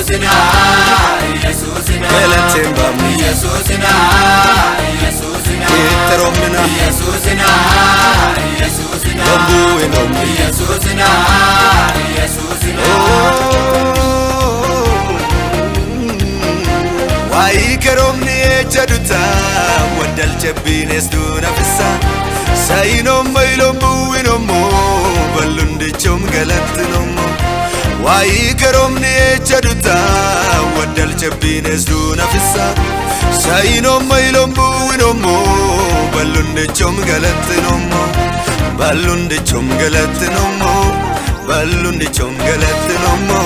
Yesusina, Yesusina, Galatemba Yesusina, Yesusina, Iteromina Yesusina, Yesusina, Lombu enomu Yesusina, Yesusina. Wai keromni echaduta wadal chabines duna fissa Saino mailombu enomu balunde chom galatinomu Wai keromni echaduta wadal chabines duna fissa Saino mailombu enomu balunde chom galatinomu Balunde chom galatinomu Balunde chom galatinomu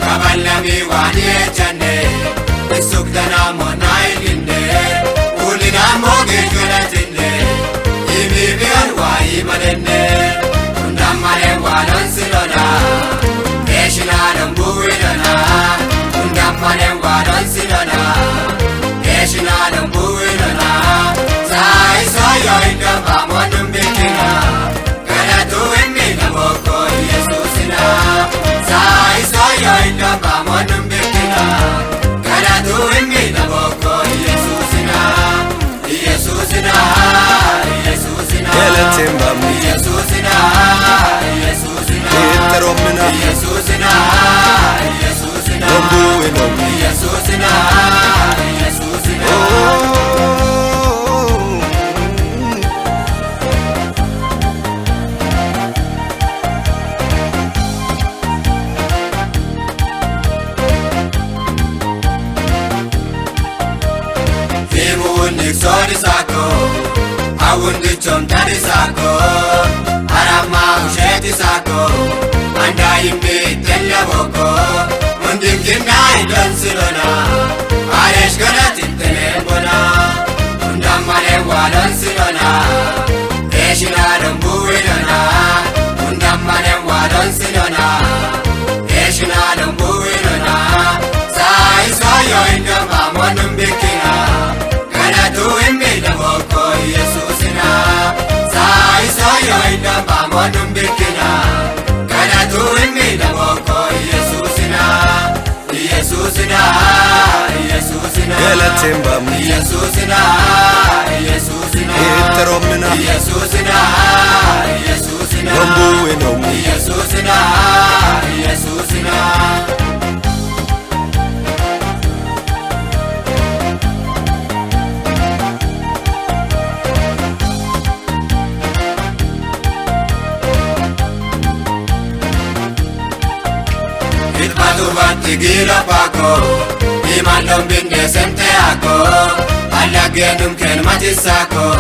Kabalami wani echane Isukdana mona ilinde Ulina moge julatinde Ibibion wa imadende Undamare wadon silona Eshina dambuidona Undamare wadon silona Eshina dambuidona Sai soyo indamba monum bikina Galatu imi namoko Yesusina Sai soyo indamba monum bikina Galatu imi namoko Yesusina Yesusina Yesusina Galatemba Yesusina Yesusina Iteromina Yesusina Yesusina Lombu enomu Yesusina Yesusina Sori sako, awundi chontari sako, arama usheti sako, anda imbi tella boko, mundim jinna idon silona, aresh ganati telebona, undam male wadon silona, eshina dambu idona, undam male wadon silona, eshina dambu idona, sai soyo indam amonum bikina. Galatu imi namoko Yesusina Sai soyo indamba monum bikina Galatu imi namoko Yesusina Yesusina Yesusina Galatemba Yesusina Yesusina Iteromina Yesusina Yesusina Lombu enomu Yesusina Yesusina Batti gira pako Imandom binde sente ako Allagenum ken matisako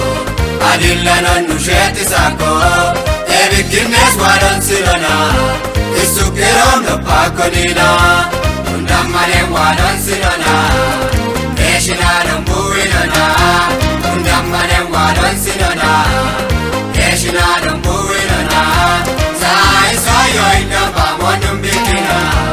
Adillanon nusheti sako Ebikines wadon silona Isukirom no pako nina Undamane wadon silona Eshina dambuinona Undamane wadon silona Eshina dambuinona Sai sayo indamba monum bikina